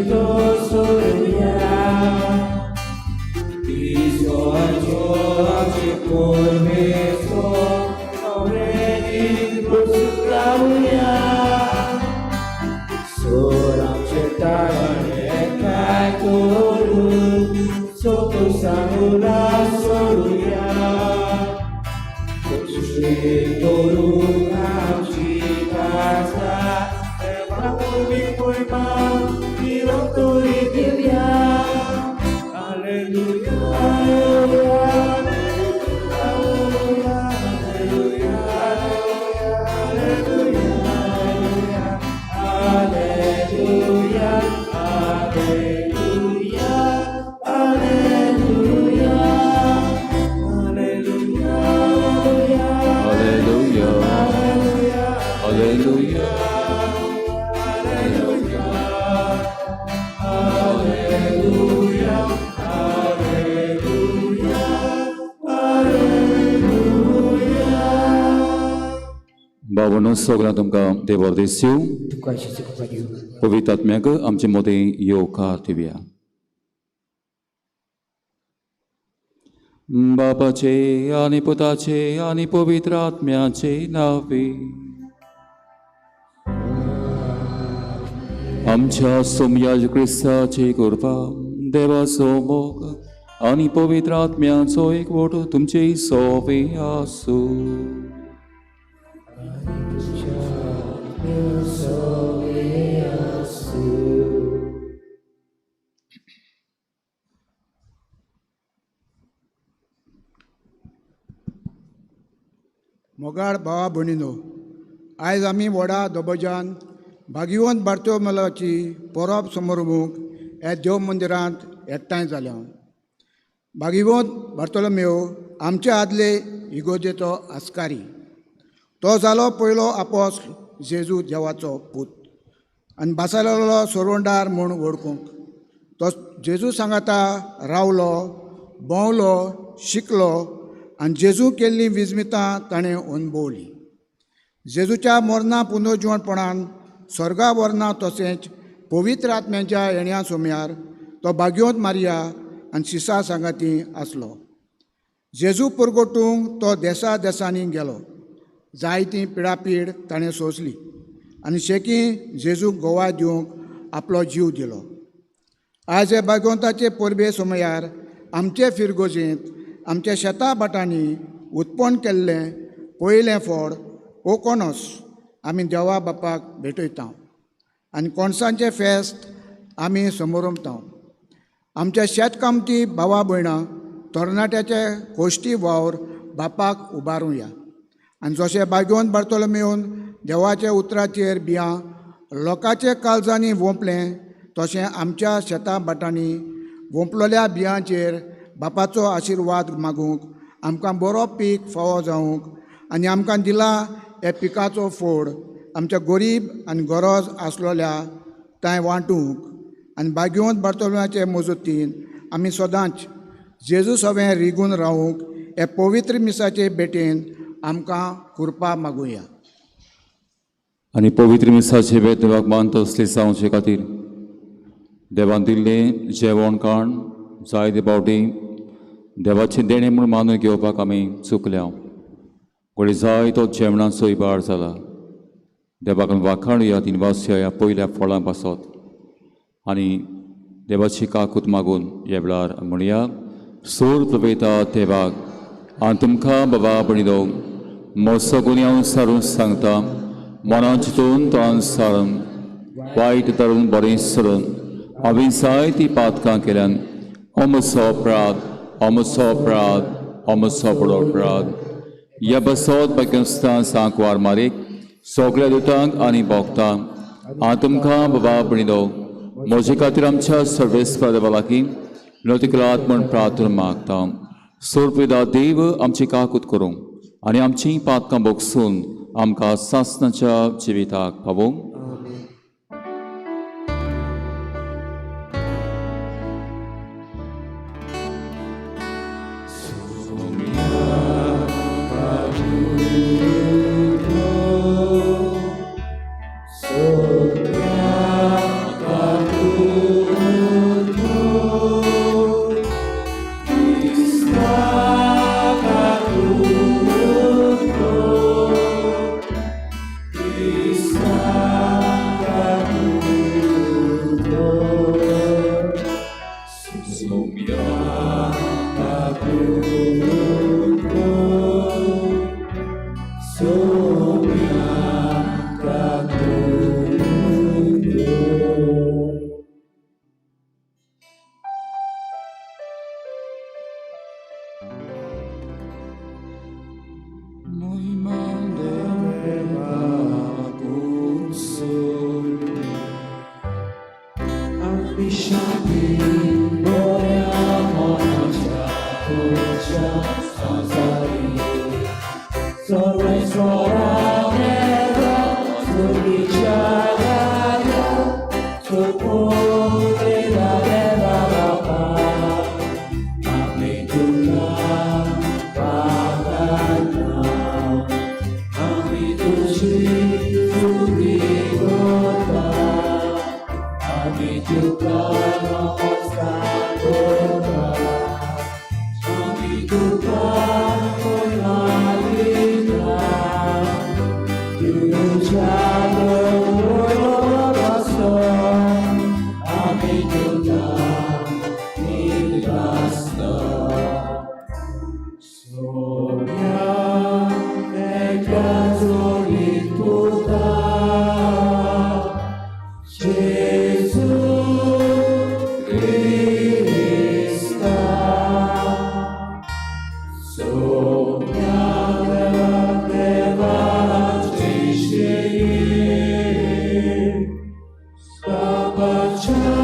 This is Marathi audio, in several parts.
to soruya iso ajo aje kormeso aureni bersukaria seorang cetane kai turun soto samula soruya turun amcikasa Bumi poema diroturi dia Haleluya Haleluya Haleluya Haleluya Haleluya Haleluya Haleluya Haleluya Haleluya. भावनो सगळ्यांक तुमकां देवर दिसूं तुका शिशे पडियो पवित्र आत्म्याक आमचे मदें येवकार दिवया. बापाचे आनी पुताचे आनी पवित्र आत्म्याचे नावे आमच्या सोमयाज क्रिस्ताची कृपा देवाचो मोग आनी पवित्र आत्म्याचो एकवट तुमचे सोबे आसूं. मोगाळ भावा भयणीनो, आयज आमी व्हडा दबाज्यान भागिवंत बार्तोमेलाची परब समारंभूक ह्या देव मंदिरांत एकठांय जाल्या. भागिवंत बार्तोलोमेव आमचे आदले इगोजेचो आस्कारी. तो जालो पयलो आपोस्त जेजू देवाचो पूत आनी बासालेलो सोरोंडार म्हूण वळखूंक. तो जेजू सांगाता रावलो, भोंवलो, शिकलो आनी जेजू केल्लीं विजमितां ताणें अणभवलीं. जेजूच्या मरणा पुनर्जिवणपणान स्वर्गा व्हरना तशेंच पवित्र आत्म्याच्या येण्या सोम्यार तो भाग्यवंत मारिया आनी शिसा सांगाती आसलो. जेजू परगटूंक तो देसा देसांनी गेलो. जायतीं पिडापीड ताणें सोंसली आनी शेकी जेजूक गोवाय दिवंक आपलो जीव दिलो. आयज हे भाग्यवंताचे परबे सोमयार आमचे फिरगोजेंत आमच्या शेता बाटांनी उत्पन्न केल्लें पयलें फळ कोकोनस आमी देवा बापाक भेटयता आनी कोणसांचें फेस्त आमी समारंभता. आमच्या शेतकामती भावा भयणां तरणाट्याचे कोश्टी वावर बापाक उबारूया आनी जशें भाग्यवंत बार्तोलोमेवन देवाच्या उतराचेर बियां लोकांच्या काळजांनी वोंपलें तशें आमच्या शेता बाटांनी वोंपलोल्या बियांचेर बापाचो आशिर्वाद मागूंक आमकां बरो पीक फावो जावंक आनी आमकां दिला हे पिकाचो फोड आमच्या गरीब आनी गरज आसलोल्या थंय वांटूंक आनी भाग्यवंत बार्तोलोमेच्या मजतीन आमी सदांच जेजू सवें रिगून रावूंक हे पवित्र मिसाचे भेटेन आमकां कृपा मागुया. आनी पवित्र मिसाचे भेट देवाक मानता असले जावचे खातीर देवान दिल्लें जेवण खाण जायते फावटी देवाचें देणें म्हूण मानून घेवपाक आमी चुकल्या. घोडी जायतो जेवणाचो इबाड जाला. देवाक वाखाणुया तीन वासया ह्या पयल्या फळां पासत आनी देवाची काकूत मागून ह्या वेळार म्हणया सोर प्रवेता देवाक आनी तुमकां बाबा भयणीनो मोसो गुन्यांव सारून सांगता मनां चिंतून तोंड सारून वायट धरून बरें सरून हांवें जायतीं पातकां केल्यान हो म्हजो अपराध हो म्हजो अपराध हो म्हजो बडो अपराध. ह्या बसत पाकिस्तान सांकवार मारीक सगळ्या दुतांक आनी भोगतांक हांव तुमकां बाबा भयणीनो म्हजे खातीर आमच्या सर्वेस्पर देवा लागीं विनोती करात म्हूण प्रार्थना मागता. सोरपिदा देव आमची काकूत करूं आनी आमचीं पातकां भोगसून आमकां सासणाच्या जिविताक पावोवंक. Soria विश्रांती मोया मनाच्या तुझ्या संसारी सर्वेश्वरानेला स्तुतीच्या गाया सुपूर्णेला देवा बापा आम्ही तुला प्रार्थना आम्ही तुझी स्तुती करता आम्ही तुला नमस्कार करता आम्ही तुला मागितला तुझ्या जवळपासून आम्ही तुला निरासता सोन्या एका जोडीत तुला जेजू ख्रिस्ता सोन्या देवाचे शेर बाबाच्या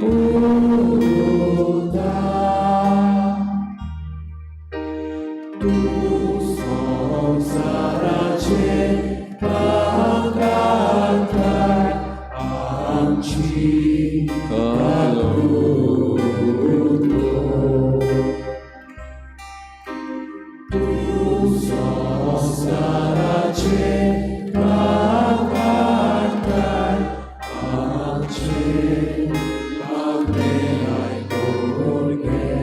पुता तू संसाराचे पाकाकार आमची तू संसाराचे पाकाकार आमचे मागणे ऐकून घे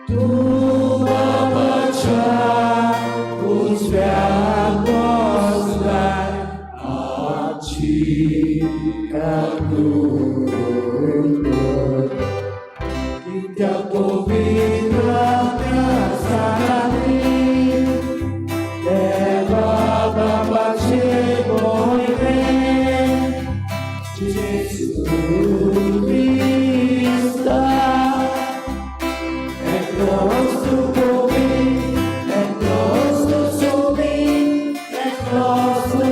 तू बाबाच्या उजव्यात बसलाय आमची त्या पवित्र स्थानी देवा बाबाचे बोलणे जेजू ख्रिस्ता and close to me, and close to me, and close to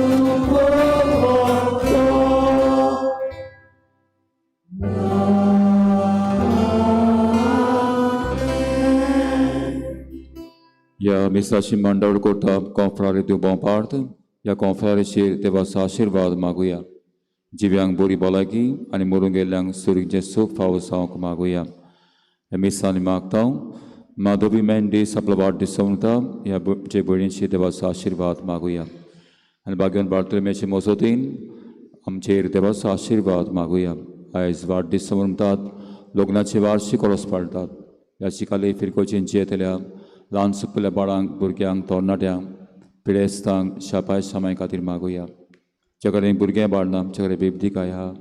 या मिसाची मंडळ कोटा कॉन्फरारे देव पार्थ या कॉन्फरारेचेर देवाचो आशीर्वाद मागुया जिव्यांक बरी भलायकी आनी मरूंक गेल्ल्यांक सुरीचे सूख फावो जावंक मागुया ह्या मिसांनी मागता माधवी मेंडीस आपलो वाडदीस मनयता ह्या जे भयणीचे देवाचो आशीर्वाद मागुया आनी भाग्यवान बार्तोलोमेचे मजतीन आमचेर देवाचो आशीर्वाद मागुया आयज वाडदीस मनयतात लग्नाचे वार्षिक ओरस पाळटात ह्या चिकाले फिरकोचें जियेतल्या ल्हान सुकल्या बाळांक भुरग्यांक तरणाट्यांक पिडेस्तांक शापाय शामाय खातीर मागुया ज्या कडेन भुरगें बाळ ना आमचे कडेन बेबदिकाय आहा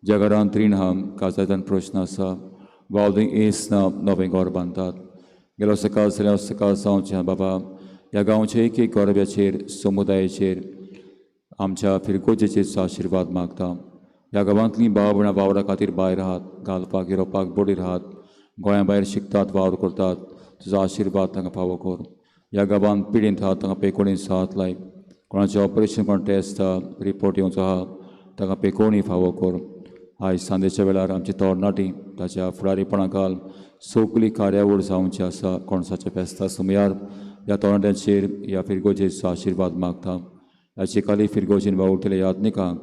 ज्या घरांत रीण आहा काजायतान प्रश्न आसा वावदीक येस ना नवें घर बांदतात गेलो सकाळ जाल्यार सकाळ जावचें बाबा ह्या गांवच्या एक एक गरब्याचेर समुदायाचेर आमच्या फिरकोजेचेर आशिर्वाद मागता ह्या गांवांतलीं भाव भयणां वावरा खातीर भायर राहात घालपाक येवपाक बडी राहात गोंया भायर शिकतात वावर करतात तुजो आशिर्वाद तांकां फावो कर ह्या गांवांत पिडींत आहात तांकां पेकोणीन साथ लाय कोणाचें ऑपरेशन कोण टेस्ट आहा रिपोर्ट येवचो आहा तांकां पेकोवणी फावो कर आयज सांजेच्या वेळार आमची तरणाटीं ताच्या फुडारीपणा घाल सगळी कार्यावळ जावची आसा कोणसाच्या फेस्ता सुमयार ह्या तरणाट्यांचेर ह्या फिरगोजेचो आशिर्वाद मागता ह्या चिकाली फिरगोजेन वावुरतल्या यात्निकांक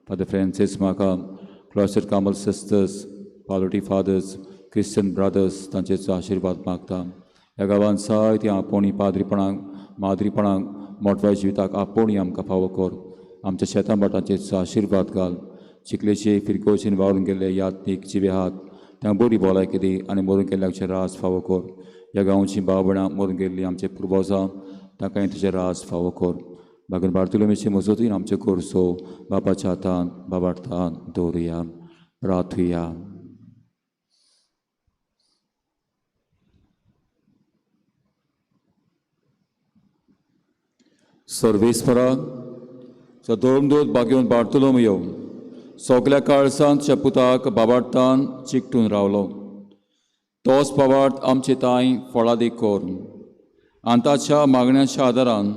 फादर फ्रांसीस म्हाका क्लॉस्टर कामल सिस्टर्स पालोटी फादर्स क्रिश्चन ब्रदर्स तांचेचो आशिर्वाद मागता ह्या गांवांत जायतीं आपोवणी पाद्रीपणांक माद्रीपणांक मोटवाय जिविताक आपोवणी आमकां फावो कर आमच्या शेतां भाटांचेचो आशिर्वाद घाल चिकलेचे फिरकोचेन वावरून गेल्ले यात्नीक जिवे आहात तांकां बरी भलायकी दी आनी मरून गेल्ल्यांचे रास फावो कर ह्या गांवचीं भाव भयणां मरून गेल्लीं आमचे पुर्वजां तांकांय तुजें रास फावो कर भागन बार्तोलोमेचे मजतीन आमच्यो गोरसो बापाच्या हातान बाबार्थान दवरुया प्रार्थुया सर्वेस्परा सदोम दूत भाग्यवान बार्तोलोमेयो सगल्या काळसांत पुताक बाबार्थान चिकटून रावलो तोच बाबार्थ आमचे ताई फळादी कोर आनी ताच्या मागण्यांच्या आदारान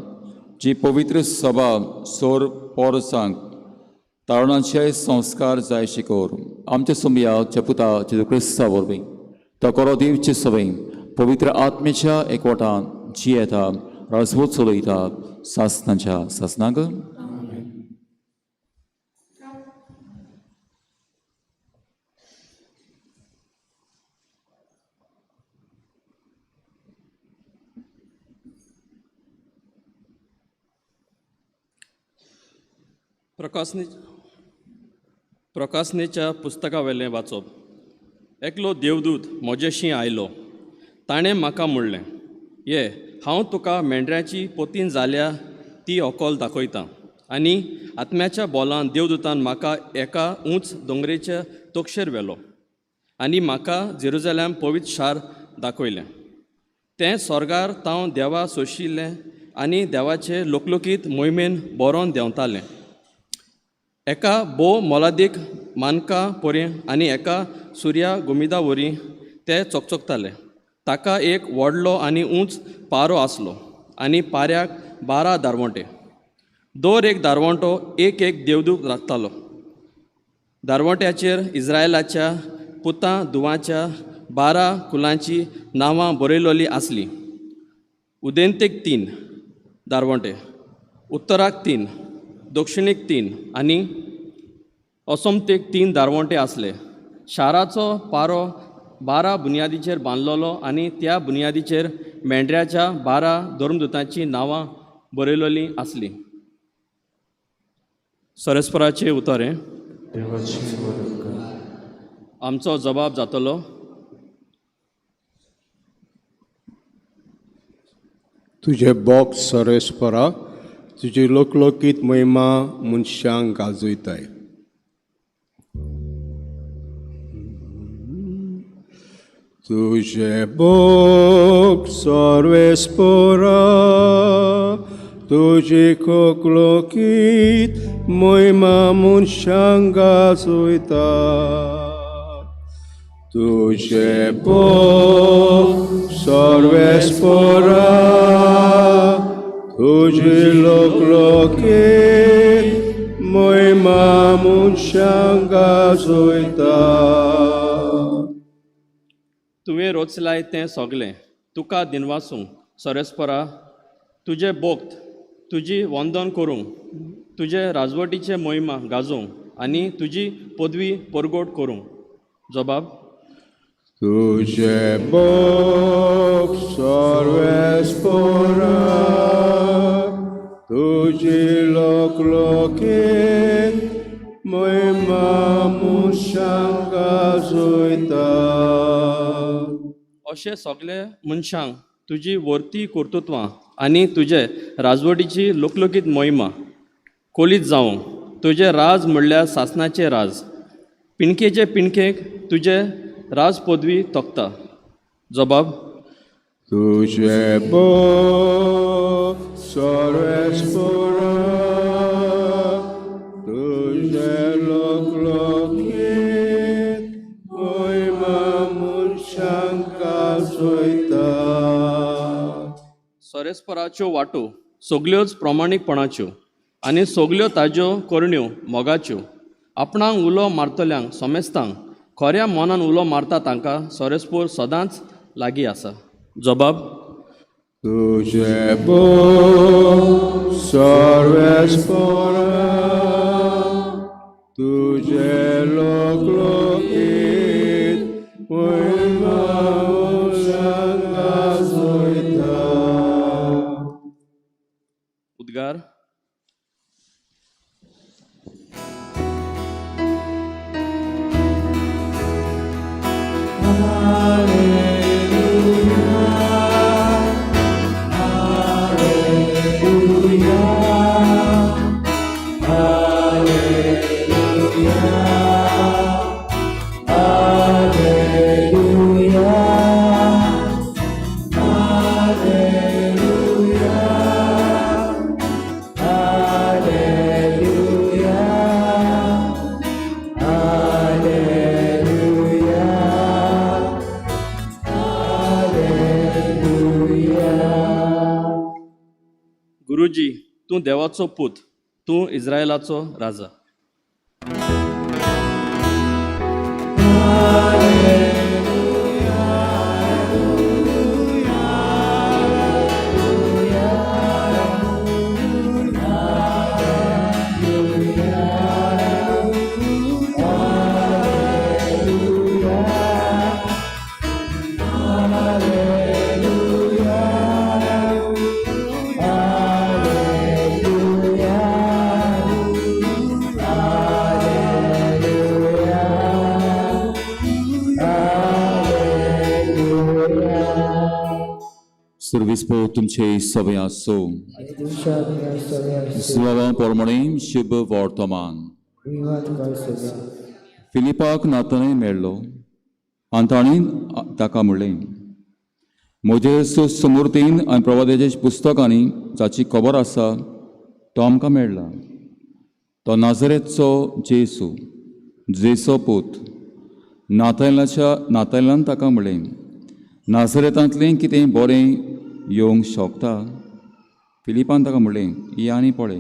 जी पवित्र सभा सोर पोरसांक तारुणांचे संस्कार जाय शिकोर आमच्या सुमयाच्या पुता जेजू क्रिस्ता वरवीं तो कोरो दिवचे सवय पवित्र आत्मेच्या एकवटान जियेता राजवट चलयता सासनाच्या सासनाक प्रकाशनेच्या पुस्तका वेलें वाचप एकलो देवदूत म्हजेशी आयलो ताणें म्हाका म्हणलें ये हांव तुका मेंढऱ्याची पोतीन जाल्या ती ओकोल दाखयतां आनी आत्म्याच्या बोलान देवदूतान म्हाका एका उंच दोंगरेच्या तोकशेर व्हेलो आनी म्हाका जेरुजलेम पवित्र शार दाखयलें तें स्वर्गार तांव देवा सोशिल्लें आनी देवाचे लोकलोकीत मोहिमेन बरोवन देंवतालें एका भोव मोलादीक मानका पोरें आनी एका सुर्या गोमिदा वरी ते चोकचोकताले ताका एक व्हडलो आनी उंच पारो आसलो आनी पाऱ्याक 12 दारवोंटे दर एक दारवोंटो एक देवदूत राखतालो दारवोंट्याचेर इस्रायलाच्या पुतां धुवाच्या 12 कुलांची नांवां बरयलोली आसली उदेंतेक 3 दारवोंटे उत्तराक 3 दक्षिणेक 3 आनी असोमतेक 3 दारवोंटे आसले शाराचो पारो 12 बुनयादीचेर बांदलोलो आनी त्या बुनयादीचेर मेंढऱ्याच्या 12 धर्मदुतांची नांवां बरयलोलीं आसली सरस्पराचे उतोरें आमचो जबाब जातलो तुझे बोग सरस्परा तुजी लोकलोकीत महिमा मनशांक गाजयताय तुझे बोग सर्वेस्परा तुजी लोकलोकीत महिमा मनशांक गाजयता तुझे बोग सर्वेस्परा तुझी लोकलोकीत महिमा मनशांक गाजयता तुवें रोचलाय तें सोगलें तुका दिनवासूं सरस्परा तुजे बोक्त तुजी वंदन करूंक तुजे राजवटीचे मोहिमा गाजोवंक आनी तुजी पदवी परगोट करूंक जबाब तुझे बोग सर्वेस्परा तुजी लोकलोकीत महिमा मनशांक गाजयता अशें सगळे मनशांक तुजी वर्ती कर्तुत्वां आनी तुजे राजवटीची लोकलोकीत मोहिमा कोलीत जावंक तुजें राज म्हणल्यार सासनाचें राज पिणकेचे पिणकेक तुजे राज पदवी तोखता जबाब तुझे बोग सर्वेस्परा तुझे लोकलोकीत महिमा मनशांक गाजयता सरस्पराच्यो वाटो सगल्योच प्रमाणीकपणाच्यो आनी सगल्यो ताज्यो करण्यो मोगाच्यो आपणाक उलो मारतल्यांक समेस्तांक खऱ्या मनान उलो मारता तांकां सरस्पोर सदांच लागीं आसा जबाब तुझे बोग सर्वेस्परा तुझे लोकलोकीत महिमा मनशांक गाजयता उद्गार गुरुजी तूं देवाचो पूत तूं इस्रायलाचो राजा सर्विस्पो तुमचे सवय आसो सुवाळा प्रमाणे शुभ वर्तमान फिलिपाक नाताने मेळ्ळो आनी ताणें ताका म्हणलें मोजेस समृद्धीन आनी प्रवाद्याच्या पुस्तकांनी जाची खबर आसा तो आमकां मेळ्ळा तो नाजरेचो जेसो पूत नातायलान ताका म्हणलें नाजरेतांतलें कितें बरें येवंक शकता फिलिपान ताका म्हणलें ये आनी पळय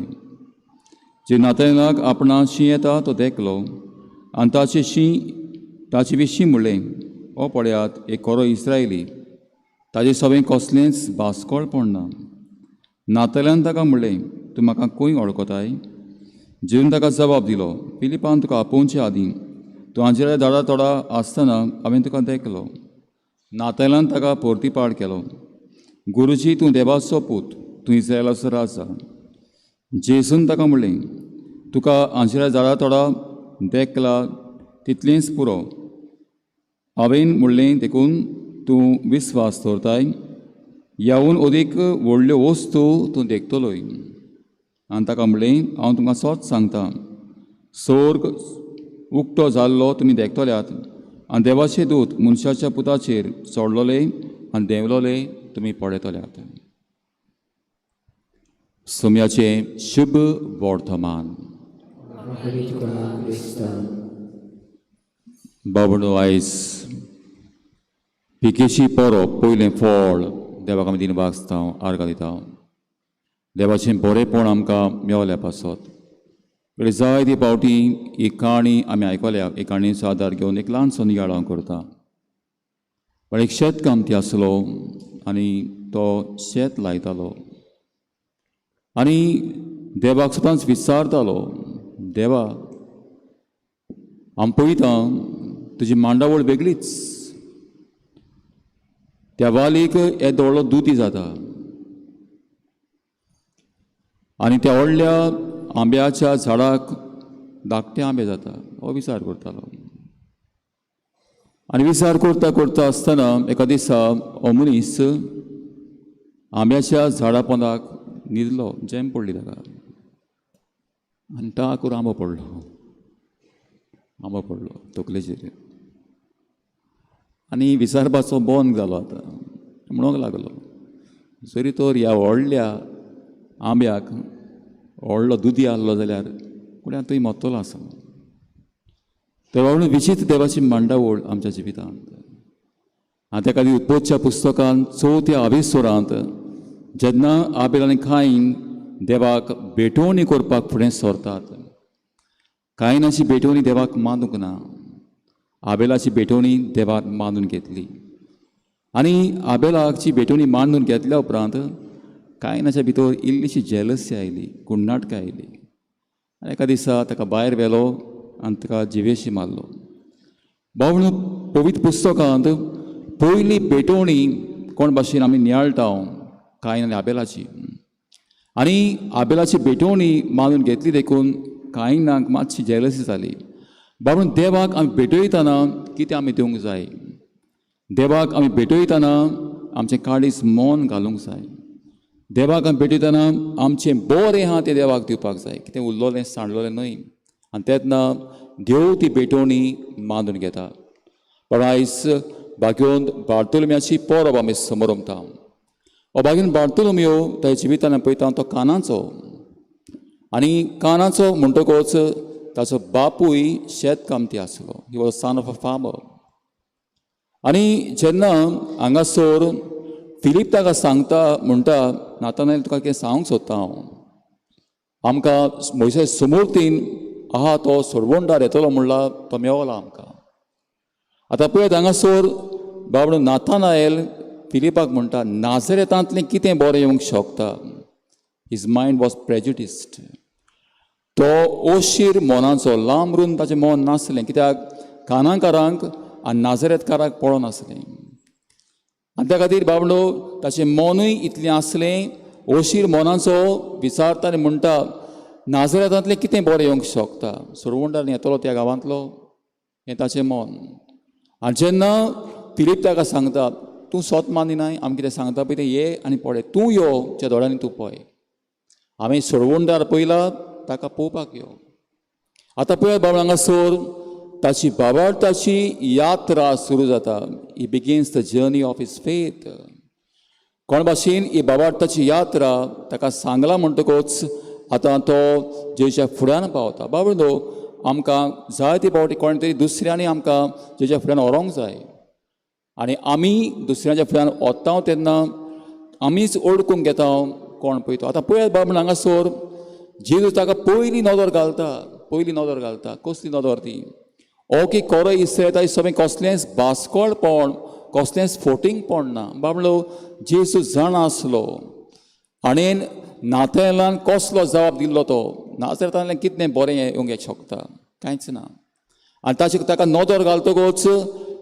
जे नातायलाक आपणा शीं येता तो देखलो आनी ताचे विशीं म्हणलें हो पळयात एक खरो इस्रायली ताजें सगळें कसलेंच भासकळपण ना नातायलान ताका म्हणलें तूं म्हाका खंय वळखताय जेवन ताका जबाब दिलो फिलिपान तुका आपोवचे आदीं तूं आंजिरा झाडा तोडा आसतना हांवें तुका देखलो नातायलान ताका परतीपाड केलो गुरुजी तूं देवाचो पूत तूं इस्रायलाचो राजा जेसून ताका म्हणलें तुका आंजिरा झाडा तोडा देखला तितलेंच पुरो हांवें म्हणलें देखून तूं विस्वास दवरताय ह्याहून अदीक व्हडल्यो वस्तू तूं देखतलोय आनी ताका म्हणलें हांव तुमकां सोच सांगतां स्वर्ग उक्तो जाल्लो तुमी देखतल्यात आनी देवाचे दूत मनशाच्या पुताचेर चडलोले आनी देंवलोले तुमी पळयतल्यात सोम्याचे शुभ वर्तमान बाबडो आयज पिकेची परब पयलें फळ देवाक आमी दिनवाक आसता आर्गां दिता देवाचें बरेंपण आमकां मेवल्या पासत जायती फावटी ही काणी आमी आयकल्या एक काणयेचो आदार घेवन एक ल्हानसो नियाळ हांव करता पण एक शेतकामती आसलो आनी तो शेत लायतालो आनी देवाक सदांच विचारतालो देवा हांव पळयता तुजी मांडावळ वेगळीच त्या वालीक येदो व्हडलो दुदी जाता आनी त्या व्हडल्या आंब्याच्या झाडाक धाकटे आंबे जाता हो विचार करतालो आनी विचार करता करता आसतना एका दिसा हो मनीस आंब्याच्या झाडा पोंदाक न्हिदलो झेम पडली ताका आनी टाकूर आंबो पडलो तकलेचेर आनी विचारपाचो बंद जालो आतां म्हणूंक लागलो जरी तर ह्या व्हडल्या आंब्याक व्हडलो दुदी आहलो जाल्यार फुडें थंय मोत्तलो आसा तर व्हडलो विचित्र देवाची मांडावळ आमच्या जिवितांत आनी त्या खातीर उत्पोदच्या पुस्तकांत 4थ्या आविस्वरांत जेन्ना आबेल आनी कायन देवाक भेटवणी करपाक फुडें सरतात कायनाची भेटवणी देवाक मानूंक ना आबेलाची भेटवणी देवाक मानून घेतली आनी आबेलाची भेटवणी मानून घेतल्या उपरांत कायनाच्या भितर इल्लीशी जेलसी आयली कुण्णाटकां आयली आनी एका दिसा ताका भायर व्हेलो आनी ताका जिवेशी मारलो बावण पवित्र पुस्तकांत पयली भेटवणी कोण भाशेन आमी नियाळटा कायन आनी आबेलाची आनी आबेलाची भेटवणी मानून घेतली देखून कायनाक मातशी जेलसी जाली बाबून देवाक आमी भेटयतना कितें आमी दिवंक जाय देवाक आमी भेटयतना आमचें काळीज मौन घालूंक जाय देवाक आमी भेटयतना आमचें बरें आहा तें देवाक दिवपाक जाय कितें उरलोलें सांडलोलें न्हय आनी तेन्ना देव ती भेटवणी मानून घेता पण आयज भाग्योन बार्तोलोम्याची परब आमी समोरमता हो भाग्योन बार्तोलोम्यो ताच्या जिवितान पळयता तो कानाचो आनी कानाचो म्हणटकूच ताचो बापूय शेतकामती आसलो he was son of a farmer आनी जेन्ना हांगासर फिलीप ताका सांगता म्हणटा नातानाएल तुका कितें सांगूंक सोदता हांव आमकां मोइशेस समोरतीन आहा तो सोडवणदार येतलो म्हणला तो मेवला आमकां आतां पळयत हांगासर बाबडो नाथानायल फिलिपाक म्हणटा नाझरेतांतलें कितें बरें येवंक शकता. His mind was prejudiced. तो ओशीर मोनाचो लांबरून ताचें मन नासलें, कित्याक कानाकारांक आनी नाझरेतकारांक पळोवन आसलें. आनी त्या खातीर बाबडो ताचें मनूय इतलें आसलें, ओशीर मोनाचो विचारता आनी म्हणटा नाझरेतांतलें कितें बरें येवंक शकता. सोडवंडार येतलो त्या गांवांतलो, हें ताचें मन. आनी जेन्ना फिलीप ताका सांगता तूं स्वत मानिनाय, आमी कितें सांगता पळय तें ये आनी पळय, तूं यो च्या दोळ्यांनी तूं पळय. हांवें सोडवंडार पयला ताका पळोवपाक यो. आतां पळय बाबा हांगासर ताची बाबार्थाची यात्रा सुरू जाता. He begins the journey of his faith. कोण भाशेन ही बाबार्थाची यात्रा ताका सांगला म्हणटकूच आतां तो जेच्या फुड्यान पावता. बाबडो आमकां जायते फावटी कोण तरी दुसऱ्यांनी आमकां जेच्या फुड्यान व्हरोंक जाय आनी आमी दुसऱ्याच्या फुड्यान वता तेन्ना आमीच ओडकूंक घेता कोण पळयतो. आतां पळयात बाबा हांगासर जेजू ताका पयली नदर घालता. कसली नदर ती? ओके कोरो इस्रायेल सगळें कसलेंच भास्कोळपण, कसलेंच फोटींगपण ना. बाबलो जेजू जाण आसलो आनी नाथानायलान कसलो जबाब दिल्लो तो. नाझरेतांतल्यान कितलें बरें येवंक शकता? कांयच ना. आनी ताका नदर घालतकूच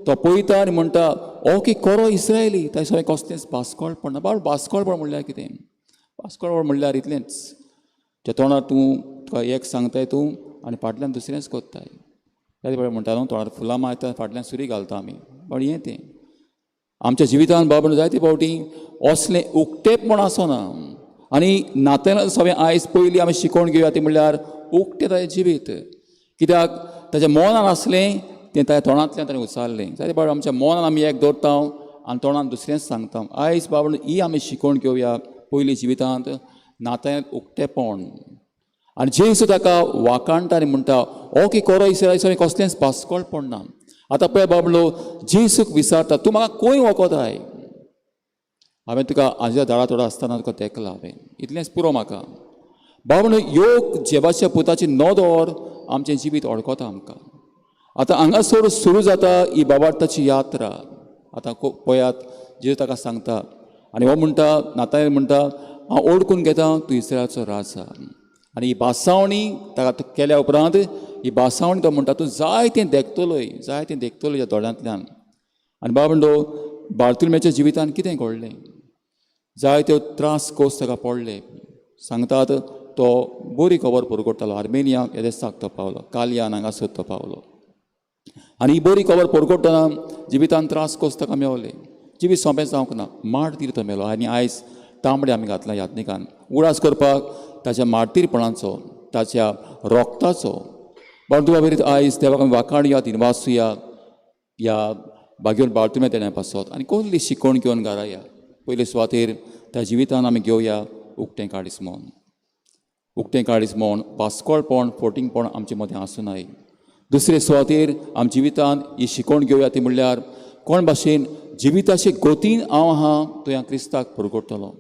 तो पळयता आनी म्हणटा ओके कोरो इस्रायली ताचें सगळें कसलेंच भास्कोळपण ना. बाबा भास्कोळपण म्हणल्यार कितें? भास्कोळपण म्हणल्यार इतलेंच, त्या तोंडार तुका एक सांगताय तूं आनी फाटल्यान दुसरेंच कोत्ताय. त्या बरें म्हणटा न्हू, तोंडार फुलां मारता फाटल्यान सुरी घालता आमी. पण हें तें आमच्या जिवितांत बाबा जायते फावटी असलें उक्तेपण आसना. आनी नातेलां सगळें आयज पयलीं आमी शिकोवन घेवया ती म्हणल्यार उक्तें ताचें जिवीत. कित्याक ताच्या मनान आसलें तें ताच्या तोंडांतल्यान ताणें उचारलें. जायते फावटी आमच्या मनान आमी एक दवरता आनी तोंडान दुसरेंच सांगता. आयज बाबा ही आमी शिकोवन घेवया पयलीं जिवितांत नात्यांत उक्तेपण. आनी जेजू ताका वाकाणटा आनी म्हणटा ओके कोरो इस्रायल सगळें कसलेंच भास्कोळपण ना. आतां पळय बाबलो जेजूक विचारता तूं म्हाका खंय वखदाय? हांवें तुका हाज्या झाडा तोडा आसतना तुका तेंकला हांवें, इतलेंच पुरो म्हाका. बाबा योग जेवाच्या पुताची नदर आमचें जिवीत अडकता आमकां. आतां हांगासर सुरू जाता ही बाबार्थाची यात्रा. आतां पळयात जेजू ताका सांगता आनी हो म्हणटा नातानायल म्हणटा हांव ओळखून घेता तूं इस्रायलाचो राजा. आनी ही बासावणी ताका केल्या उपरांत ही बासावणी तो म्हणटा तूं जायतें देखतलोय ह्या दोळ्यांतल्यान. आनी बाबा म्हणटो बार्तुल्मेच्या जिवितांत कितें घडलें? जायत्यो त्रास कोस ताका पडले. सांगतात तो बरी खबर परगडटालो. आर्मेनिया ह्या देशाक तो पावलो, कालियान हांगासर तो पावलो. आनी ही बरी खबर परगडटना जिवितांत त्रास कोस ताका मेवले. जिवीत सोंपें जावंक ना, मारतीर तो मेलो. आनी आयज तांबडे आमी घातला यात्निकान उडास करपाक ताच्या मारतीरपणाचो, ताच्या रोगताचो. बाळदुवा बरीत आयज देवाक आमी वाखाणुया, दिनवासुया ह्या बागेवन बाळतुम्या तेण्या पासत आनी कसली शिकोवण घेवन घराया. पयले सुवातेर त्या जिवितान आमी घेवया उक्तें काडीस म्हूण भास्कोळपण, फोटींगपण आमचे मदें आसूं नये. दुसरे सुवातेर आमी जिवितांत ही शिकोवण घेवया ती म्हणल्यार कोण भाशेन जिविताचे गोतीन हांव आहा तो ह्या क्रिस्ताक परगडटलो.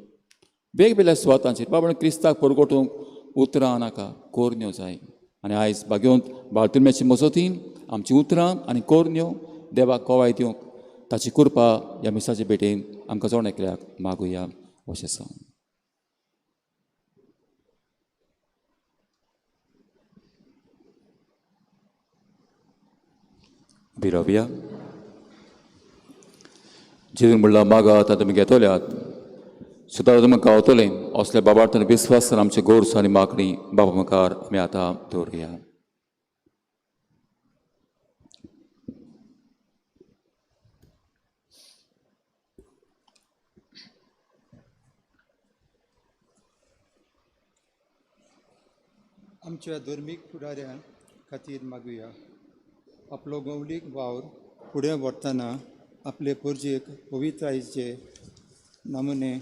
वेगवेगळ्या सुवातांचेर बाबा क्रिस्ताक परगटूंक उतरां नाका, कोरन्यो जाय. आनी आयज बागेवंत बाळतुम्याची मजतीन आमची उतरां आनी कोरन्यो देवाक कोवाय दिवंक ताची कृपा ह्या मिसाचे भेटेन आमकां जोड एकल्याक मागुया अशें सांग. बिरावया जेजून म्हणला मागात आतां तुमी घेतल्यात सुद्दां तुमकां गावतलें. असल्या बाबार्थान विस्वास आमचे गोरस आनी मागणी बाबा मुखार आमी आतां दवरुया. आमच्या धर्मीक फुडाऱ्यां खातीर मागुया. आपलो गवळीक वावर फुडें व्हरतना आपले परजेक पवित्रायेचे नमुने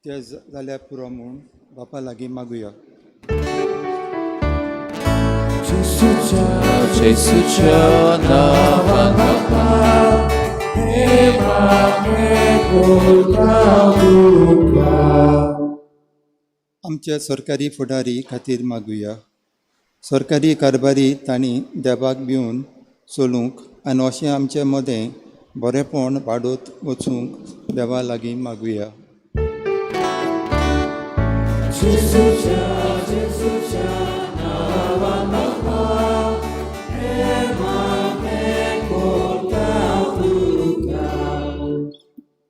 ते जाल्यार पुरो म्हूण बापा लागीं मागुया. जेसूच्या नांवान बापा हे आमच्या सरकारी फुडारी खातीर मागुया. सरकारी कारभारी तांणी देवाक भिवन चलूंक आनी अशें आमचे मदें बरेंपण वाडत वचूंक देवा लागीं मागुया.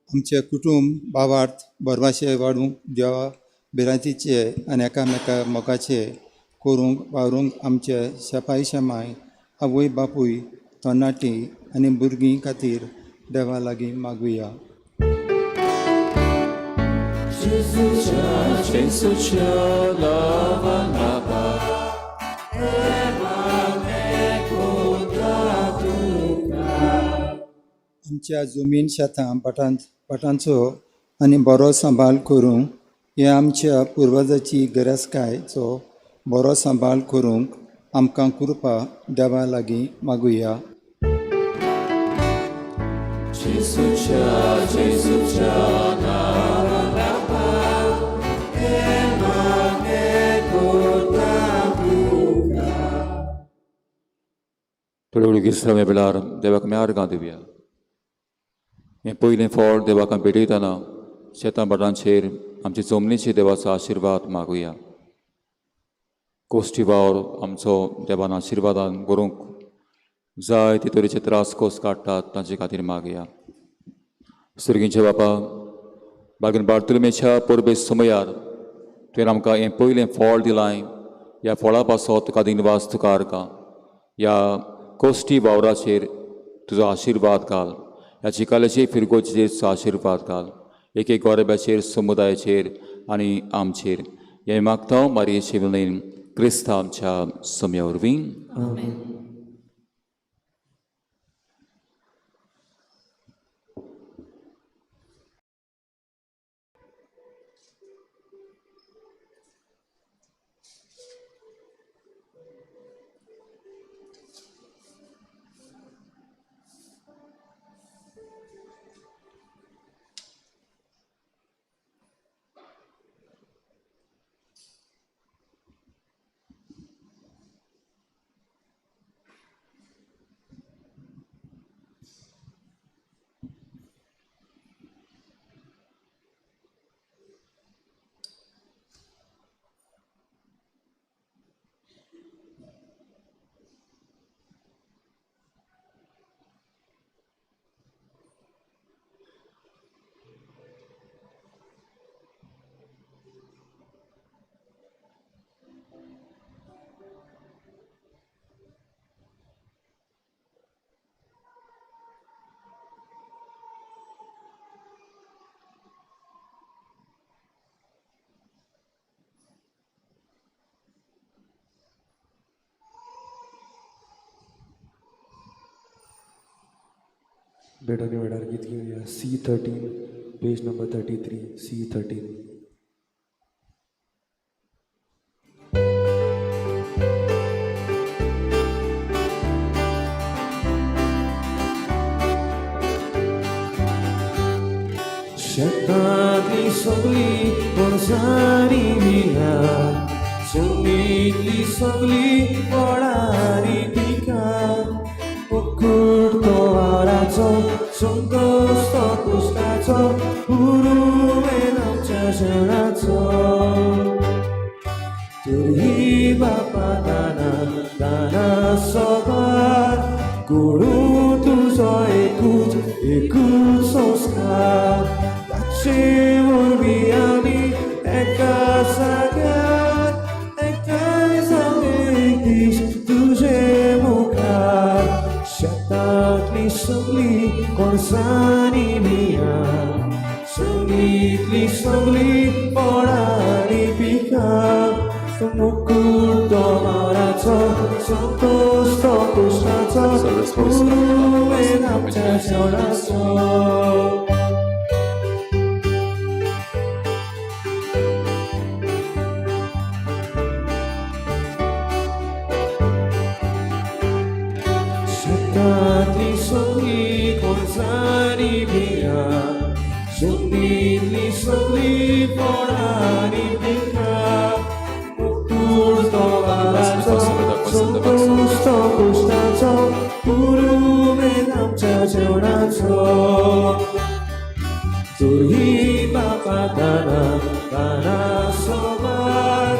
आमचे कुटुंब भावार्थ बरवाशे वाडूंक देवा भिरांतीचे आनी एकामेका मोगाचे करूंक वावरूंक आमचे शेपाई शेमाय आवय बापूय तरणाटी आनी भुरगीं खातीर देवा लागीं मागुया. आमच्या जमीन शेतां पाटांचो आनी बरो सांबाळ करूंक हे आमच्या पुर्वजाची गिरेस्तकायेचो बरो सांबाळ करूंक आमकां कृपा देवा लागीं मागुया. थोडे इस्रामे बेलार देवाक मेआर्गां दिवया. हें पयलें फळ देवाक भेटयतना शेतां भाटांचेर आमचे जमनीचेर देवाचो आशिर्वाद मागुया. कोश्टी वावर आमचो देवान आशिर्वादान करूंक जायते तरेचे त्रास कोस काडटात तांचे खातीर मागया. सुर्गींचे बापा, बागेन बार्तुलमेच्या परबे समयार तुवें आमकां हें पयलें फळ दिलां. ह्या फळा पासत तुका दिनवास तुका आर्गां. ह्या कोश्टी वावराचेर तुजो आशिर्वाद घाल. ह्या चिकाल्याचे फिरगोचेर आशिर्वाद घाल. एक एक गोरब्याचेर समुदायाचेर आनी आमचेर हें मागता हांव मारयेचे विणेन क्रिस्त आमच्या सम्या वरवीं. बेटाने वेडार गीत घेऊया. C13 page number 33 C13. शेतांतली सगळी वर्सांनी मिया, जमनीतली सगळी पडारी पिकां, उकडतो वाराचो संतोष तो कुस्ताचो उरुवेन आमच्या शणाचो. तरी बापा दाना दाना सोबार करू तुजो एकूच संस्कार. ताचे वरवीं आमी एका जाग्यार एकठांय जावन एक दीस तुजे मुखार. शेतांतली सगळी कोणसांनी मिया, जमनीतली सगळी पडारी पिकां, मुकुट तो माराचो संतोष तो कुस्ताचो उरुवेन आमच्या शणाचो. शेतांतली सगळी कोणसांनी मिया, जमनीतली सगळी पडारी पिकां, मुकुट तो माराचो संतोष तो कुस्ताचो जेवणाचो तुही बापा दाना दाना सोबार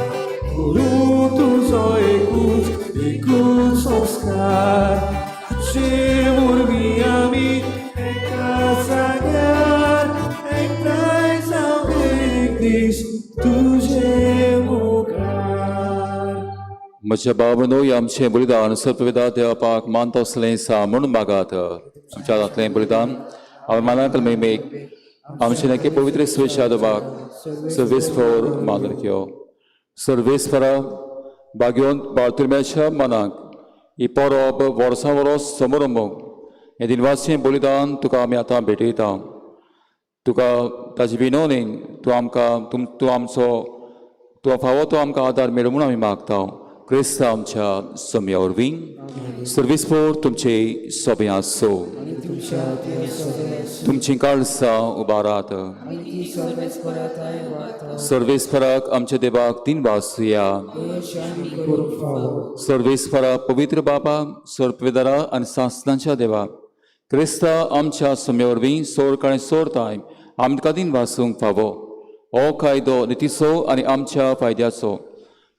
करू तुझो एकूच संस्कार हाचे वरवीं आमी एका जाग्यार एकठांय जावं एक दीस तुझे मुखार. म्हज्या बाबनो आमचें बलिदान सर्पविदा देवापाक मानता असलें सा म्हणून मागात. आमच्या हातांतलें बलिदान हांवें मानाक मेमेक आमचे नेके पवित्र स्वेशादोबाक सर्वेस्फोर मानून घेवं. सर्वेस्फरा भाग्यवंत बाळतुर्म्याच्या मनाक ही परब वर्सां वरोस समोर हें दिनवासें बलिदान तुका आमी आतां भेटयता. तुका ताजे विनवणेन तूं फावो तो आमकां आदार मेळो म्हूण आमी मागता. क्रिस्त आमच्या सम्या वरवीं सर्वेस्फोर तुमचे सोबे आसो. तुमची काळसां उबारात. सर्वेस्फराक आमच्या देवाक दिनवास दिया. सर्वेस्फरा पवित्र बाबा सर्पवेदारा आनी सासनांच्या देवा क्रिस्ता आमच्या सम्या वरवीं सोर आनी सोरताय आमकां दिनवासूंक फावो. हो कायदो नितीचो आनी आमच्या फायद्याचो.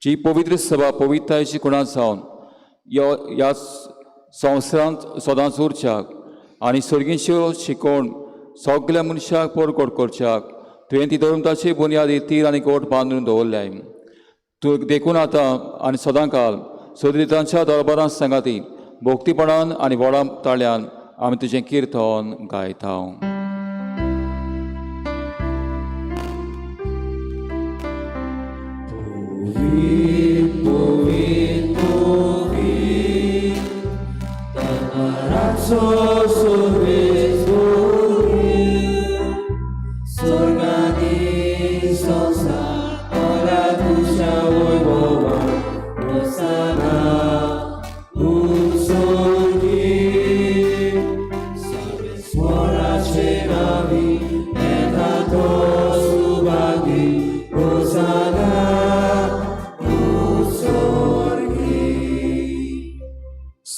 जी पवित्र सभा पवित्रतायेची कुणां जावन ह्या संवसारांत सदांच उरच्याक आनी सर्गीच्यो शिकोवण सगळ्या मनशाक परकोट करच्याक तुवें ती धर्मताची बुनयादी तीर आनी गोट बांदून दवरल्याय. तूं देखून आतां आनी सदांकाल सदरितांच्या दरबारांत सांगाती भोक्तीपणान आनी व्हडा ताळ्यान आमी तुजें किर्तन गायता.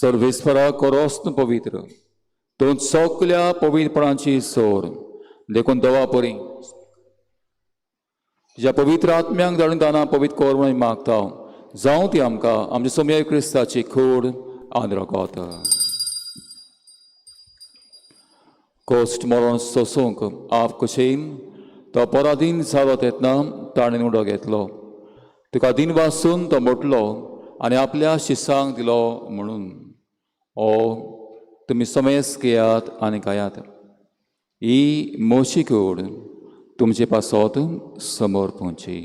सर्वेस्फरा कोरोस्न पवित्र दोन सगळ्या पवित्रपणाची सोर देखून दवा परी ज्या पवित्र आत्म्यांक धाडून दाना पवित्र कोर म्हणून मागता. जावं ती आमकां आमच्या सम्या क्रिस्ताची खूड आनी रगत. कोस्ट मरण सोसूंक आप कशें तो पराधीन जालो तेन्ना ताणें उडो घेतलो. तुका दिन वासून तो मोटलो आनी आपल्या शिसांक दिलो म्हणून. ओ तुमी समेस घेयात आनी गायात. ही मोशी कूड तुमचे पासत समोर पोंची.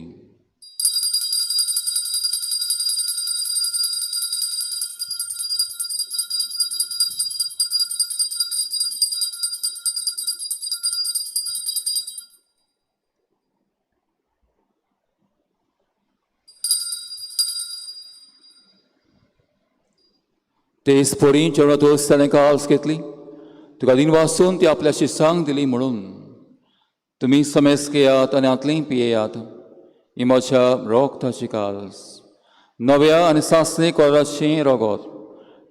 ते स्पोरी जेवणातूच ताणें काल्स घेतली. तुका दिन वासून ती आपल्या शिसांक दिली म्हणून. तुमी समेस घेयात आनी आतलीं पियेयात. ही म्हज्या रोगताची काल्स. नव्या आनी सासणी कोराचें रगत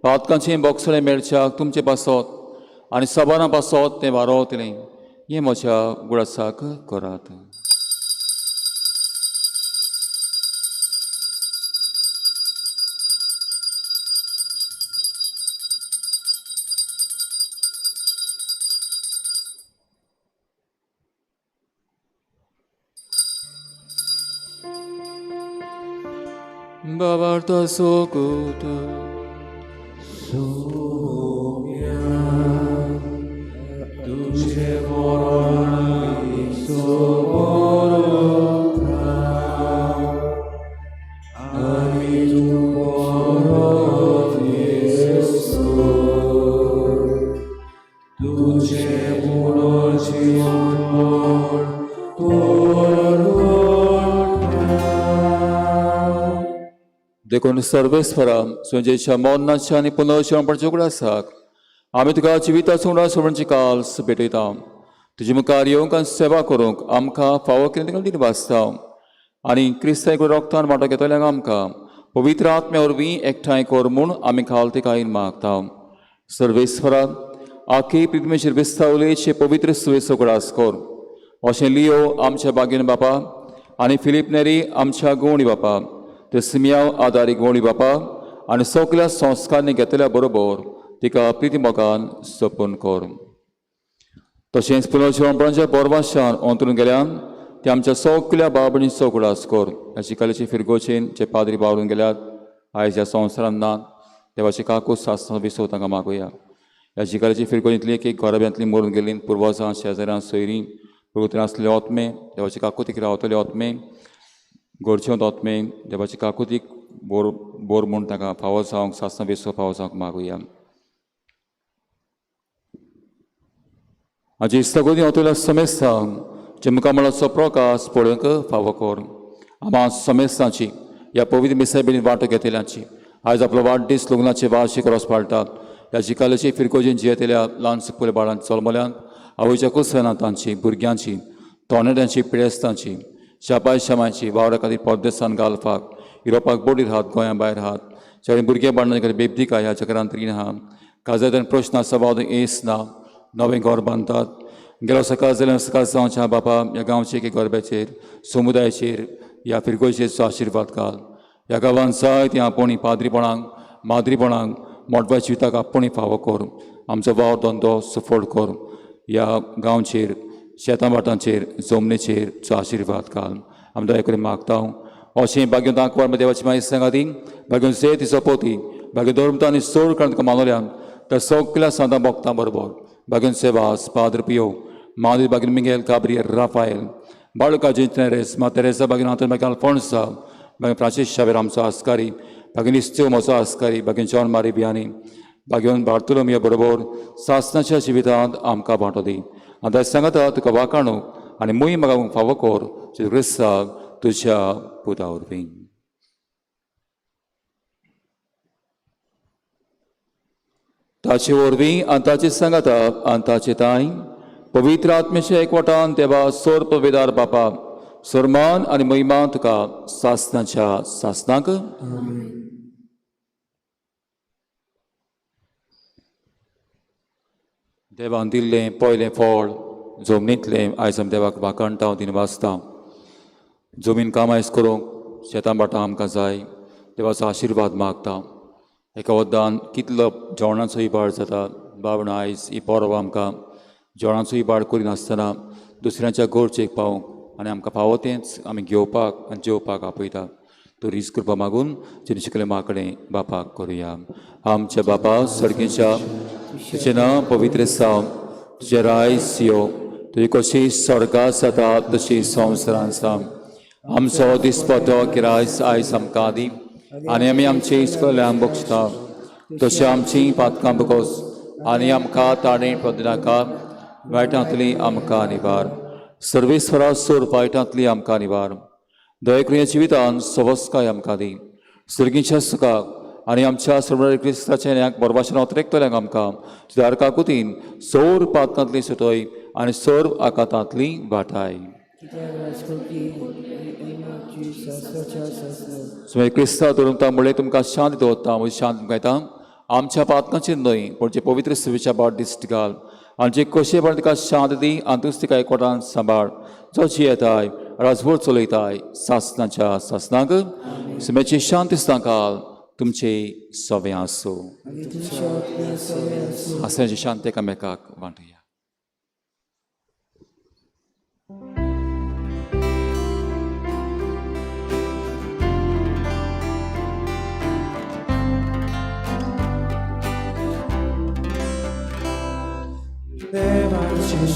पातकांचें बोगसळें मेळच्याक तुमचे पासत आनी सबारां पासत तें वारोतलें. हें म्हज्या गुळासाक करात. Bavarta sokuta Soumya Tujhe moroni soborota Ani tu moroni esor Tujhe monochi amor देखून सर्वेस्फरा सुजेच्या मोन्नाच्या आनी पुनर्जन्माच्या उगडासाक आमी तुका जिविताचो उगडास सोडची काल्स भेटयता. तुजे मुखार येवंक आनी सेवा करूंक आमकां फावो केलें दिन वाचता आनी क्रिस्तांक रोगतान वांटो घेतल्याक आमकां पवित्र आत्म्या वरवीं एकठांय कर म्हूण आमी खाल ते कायन मागता. सर्वेस्फरा आखी पृथ्वीचेर विस्तावलेचे पवित्र सुवेचो ग्रास कर. अशें लियो आमच्या बागेन बापा आनी फिलीप नेरी आमच्या गवणी बापा ते सिमियाव आदारी गवणी बापा आनी सगल्या संस्कारांनी घेतल्या बरोबर तिका प्रिती मोगान जपून कर. तशेंच पुनर्जीवनपणाच्या बोरवाशान अंतरून गेल्यान ते आमच्या सगल्या बाबणीचो ग्रास कर. ह्या शिकालेचे फिरगोचेन जे पाद्री बावळून गेल्यात आयज ह्या संवसारांत नात देवाची काकूच सासना विसव तांकां मागुया. ह्या शिकालेची फिरगोचेंतली एक घराब्यांतली मरून गेलीं पुर्वजां शेजाऱ्यां सोयरीं प्रभुत्रें आसलेले आत्मे देवाची काकुतीक रावतले आत्मे गोडचेवंत आत्मे देवाची काकुतीक बोर बोर म्हूण तांकां फावो जावंक सासना विसव फावो जावंक मागुया. हाजी सगळीं अतुल्या समेस्तांक जे मुखामळाचो प्रकाश पळोवंक फावो कर. आमा समेस्तांची ह्या पवित्र मिसायबीन वांटो घेतल्यांची आयज आपलो वाडदीस लग्नाचे वार्षिक रोस पाळटात. ह्या जिकालेची फिरकोजीन जियेतल्या ल्हान सुकल्या बाळांत चलमल्यान आवयच्या कुसनातांची भुरग्यांची तोणेड्यांची पिडेस्तांची शापाय शामायची वावरा खातीर परदेसान घालपाक युरोपाक बोडी राहात गोंया भायर राहात जे भुरगे बाळांनी बेबदिका ह्या जगरांत रीण आहा काजायन प्रश्न सबाद येस ना नवें घर बांदतात. गेलो सकाळ जाल्यार सकाळ जावच्या बापा ह्या गांवचे एके गरब्याचेर समुदायाचेर ह्या फिरकोजेचो आशिर्वाद घाल. ह्या गांवांत जायतीं आपुणी पाद्रीपणांक माद्रीपणांक मोठव्या जिविताक आपुणी फावो कर. आमचो वावर धंदो सफळ कर. ह्या गांवचेर शेतां वाटांचेर जमनीचेर जो आशिर्वाद घाल. आमी दया करून मागता अशें भाग्य दाखवार देवाची मागीर सांगाती भाग्य जे तिचो पोती भाग्य धर्मता आनी सोड काण तुका मानल्यान त्या सगल्या सांता भक्तां बरोबर भाग्यन सेवास पाद्र पियो मादी भाग्यन मिगेल गाब्रियल राफायल बाळका जिंतनेरेस मातेरेसा भाग्यन आंतर भाग्यन अल्फोन्सा भाग्यन फ्रांसीस शावेर आमचो आस्कारी भाग्यन इस्त्यो म्हजो आस्कारी भाग्यन जॉन मारी बियानी भाग्यन बार्तोलोमियो बरोबर सासनाच्या जिवितांत आमकां वांटो दी. आतां सांगता तुका वाकाणूक आनी मोही म्हाका फावो कर जे क्रिस्ताक तुज्या पुता वरवीं. ताचे वरवीं आनी ताची सांगता आनी ताचे ताई पवित्र आत्म्याच्या एकवटान देवा सोर पविदार बापा सर्मान आनी महिमान तुका सासनाच्या सासनाक. देवान दिल्लें पयलें फळ जमनींतलें आयज आमी देवाक वाकाणटा दिन वाचता. जमीन काम आयज करूंक शेतां बाटां आमकां जाय देवाचो आशिर्वाद मागता. एका वद्दान कितलो जेवणाचो इबाड जाता बाबण आयज ही परब आमकां जेवणाचो इबाड करिनासतना दुसऱ्यांच्या गोडचेक पावोवंक आनी आमकां फावो तेंच आमी घेवपाक आनी जेवपाक आपयता. तो रीस करपा मागून जेणे शिकले माकडें बापाक करुया. आमच्या बापा सर्गेच्या तुजें नांव पवित्र जावं तुजें रायस यो तुजी कशी स्वर्गांत जाता तशी संवसारांत जावं. आमचो दिसपतो गिरायस आयज आमकां दी आनी आमी आमची इस्कोल्यांक बक्षता तशें आमची पातकां बकोस आनी आमकां ताणें पदनाका वायटांतली आमकां निवार. सर्वेस्वरा सोर वायटांतली आमकां निवार. दया करून जिवितांत सवस्काय आमकां दी. सर्गीच्या सुखाक आनी आमच्या सर्व क्रिस्ताच्या न्याक बरभाशेन अत्रेकतल्यांक आमकां तुज्या काकुतीन सोर पातकांतली सुटय आनी सोर आकातांतली वाटाय. क्रिस्ता धरून मुळे तुमकां शांती दवरता म्हजी शांती तुमकां येता. आमच्या पातकांचेर न्हय पण जे पवित्र सेवेच्या बाळदिश्ट घाल आनी जे कशे पण तिका शांत दी आनी तूंच तिका एकवटान सांबाळ जो जियेताय राजभर चलयताय सासनाच्या सासनाक. सुमेची शांती सांगाल तुमचे सवे आसूं. आसल्याची शांती एकामेकाक वांटुया. देवाचे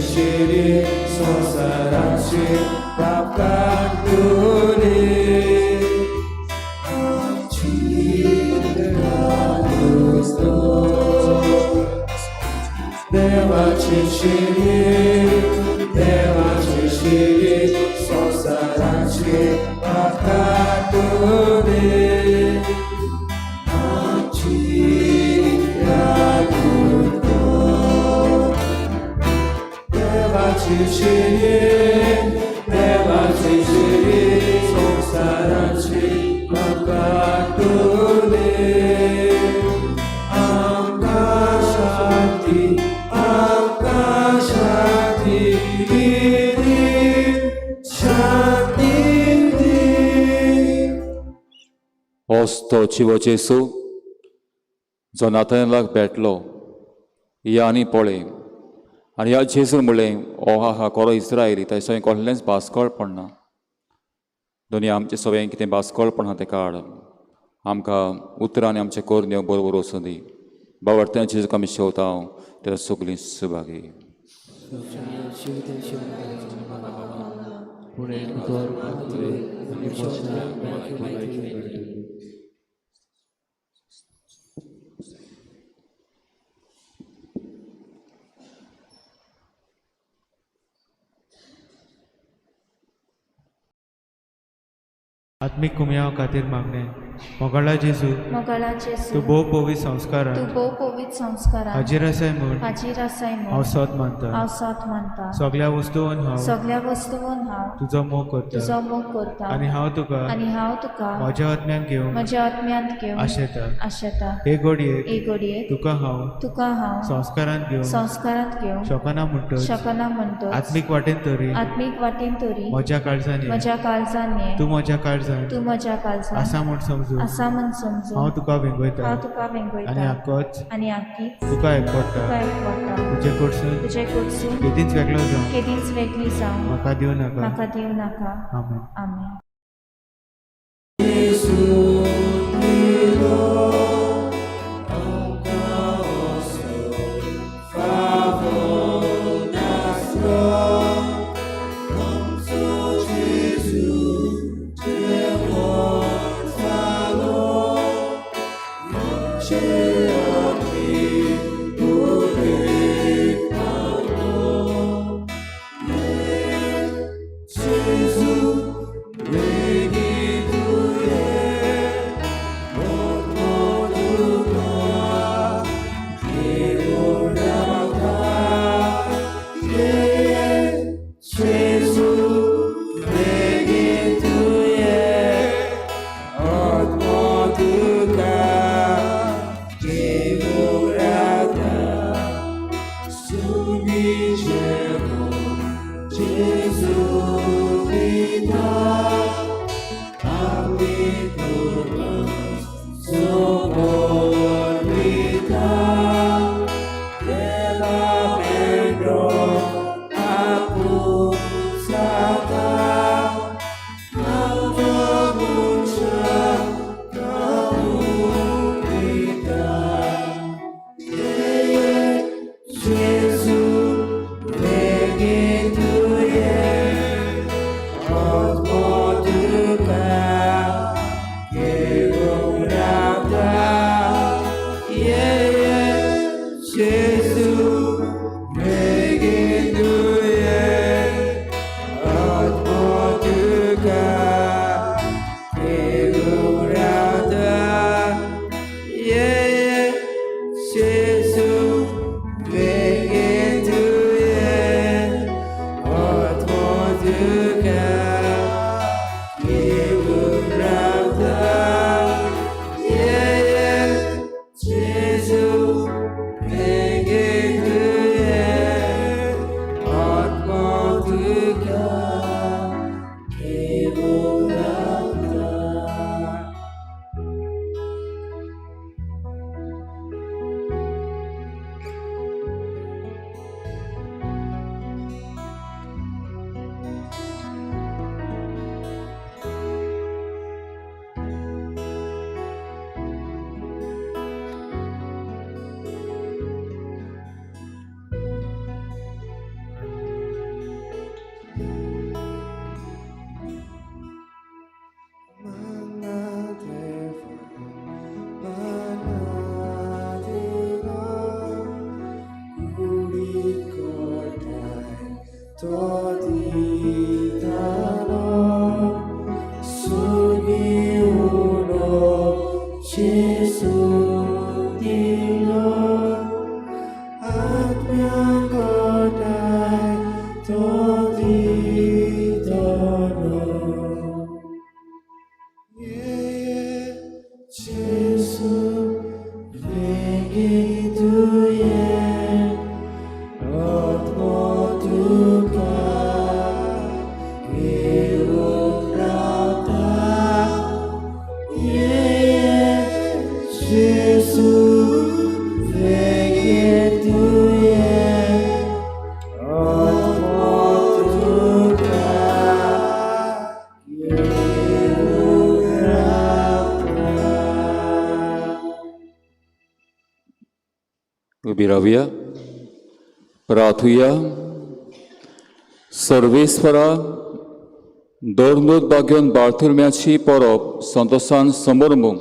शिरी संसाराची बापाक तुरी देवाचे शिरी संसाराची बापाक तुरी देवाचे शिरी संसाराची म्हाका तुले होच तो जिवो जेसू जो नाथानालाक भेटलो या आनी पळय आनी ह्या जेसून म्हणलें ओ हा कोरो इस्रायली थंयसर कसलेंच भासकळ पडना दोनी आमचें सगळें कितें भासकळपण आहा तें काड आमकां उतरांनी आमचे कोरन्यो बरोबर वचूं दी बावडत्या जेजूक आमी शेवता तें सगळीं सुभागी आत्मीक कुमयाव खातीर मागणे मोगळा जेजू मोगळा जेजू तूं भोव पवित्र संस्कार तूं भोव पवित्र संस्कारां हाजीर आसाय म्हूण हाजीर आसाय हांव म्हूण सोत मानता हांव साथ मानता सगळ्या वस्तूंन हांव सगळ्या वस्तूंन हांव तुजो मोग करता तुजो मोग करता आनी हांव तुका आनी हांव तुका म्हज्या आत्म्यान घेवन म्हज्या आत्म्यांत घेवन आशेता आशेता हे घडयेक एक घडयेक तुका हांव तुका हांव संस्कारांत घेवन संस्कारांत घेवन शकना म्हणटच शकना म्हणटच आत्मीक वाटेन तरी आत्मीक वाटेन तरी म्हज्या काळजांनी म्हज्या काळजान ये तूं म्हज्या काळजांत तूं म्हज्या काळजान आसा म्हूण समजून आसा म्हूण समजून हांव तुका वेंगयता हांव तुका आनी वेंगयता आक्कोच आनी आख्खी तुका एकवडटा तुका एकवडटा तुजे कडसून तुजे कडसून केदींच वेगळो जावं केदींच वेगळी जावं म्हाका दिवं नाका म्हाका दिवं नाका आमेन आमेन Yeah. उभी राहूया, प्रार्थूया. सर्वेस्परा, दोरनोत बागेवन बार्थुलम्याची परब संतोशान समोरमूंक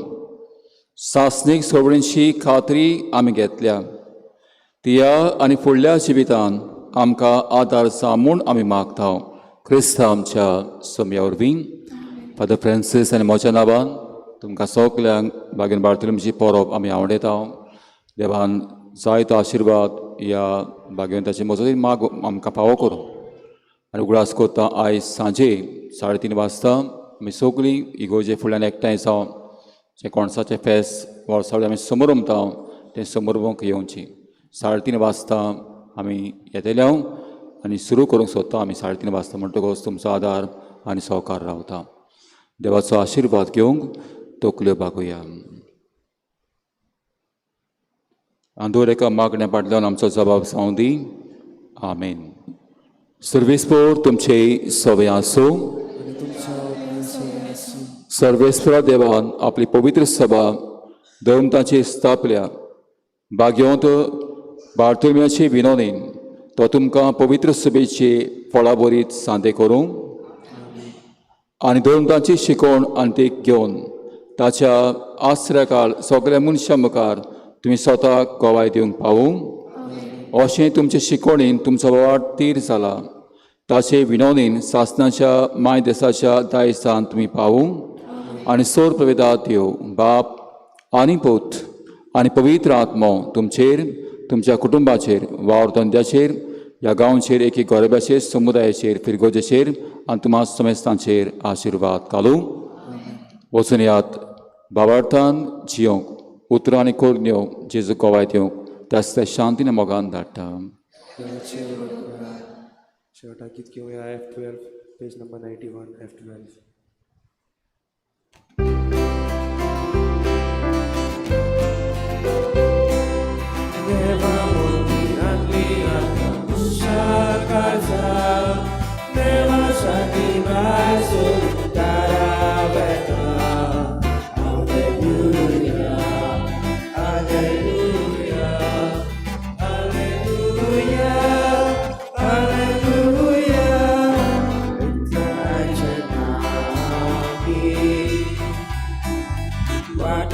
सासणीक सोडणीची खात्री आमी घेतल्या. तिया आनी फुडल्या जिवितान आमकां आदार सामून आमी मागता. क्रिस्ता आमच्या सोम्या वरवीं. फादर फ्रांसीस आनी म्हज्या नांवान तुमकां सगल्यांक बागेवन बार्थुलम्याची परब आमी आवडयता. देवान जायतो आशिर्वाद ह्या बागेवंताचे मजतीन माग आमकां फावो करूं. आनी उगडास करता आयज सांजे 3:30 वाजता आमी सगळीं इगोर्जे फुडल्यान एकठांय जावन जें कोणसाचें फेस्त वर्सावळी आमी समोर उमता तें समोरवंक येवची. 3:30 वाजता आमी येतल्या आनी सुरू करूंक सोदता. आमी 3:30 वाजता म्हणटकच तुमचो आदार आनी सहकार रावता. देवाचो आशिर्वाद घेवंक तकल्यो बागुया. आंदोर एका मागण्या फाटल्यान आमचो जबाब जावं दी. आमेन. सर्वेस्पर तुमचे सवय आसूं. सर्वेस्परा देवान आपली पवित्र सभा धर्मतांचेर स्थापल्या. बागेवंत बार्थुलम्याचे विनोदीन तो तुमकां पवित्र सभेचे फळां बरीत सांदे करूं आनी धर्मतांची शिकवण अंतीक घेवन ताच्या आश्रयाकाल सगळ्या मनशां मुखार तुमी स्वताक गोवाय दिवंक पावूं. अशें तुमचे शिकवणीन तुमचो वाट तीर जाला. ताचे विनोदीन सासणाच्या माय देसाच्या दायजान तुमी पावूं आनी सोर प्रवेदात येव. बाप आनी पूत आनी पवित्र आत्मो तुमचेर, तुमच्या कुटुंबाचेर, वावर धंद्याचेर, ह्या गांवचेर, एकी गरब्याचेर, समुदायाचेर, फिरगोजेचेर आनी तुम्हा समेस्तांचेर आशिर्वाद घालूं. वचून यात भावार्थान जियोंक, उतरां आनी कोरण्यो जेजू गोवाय दिवंक त्याच शांतीन मोगान धाडटा. शेवटाक गीत घेवया F12 page number 91 F12. Never will be ugly at the Shakaza. Never shall be my soul. Taraveta. Hallelujah. Hallelujah. Hallelujah. Hallelujah. What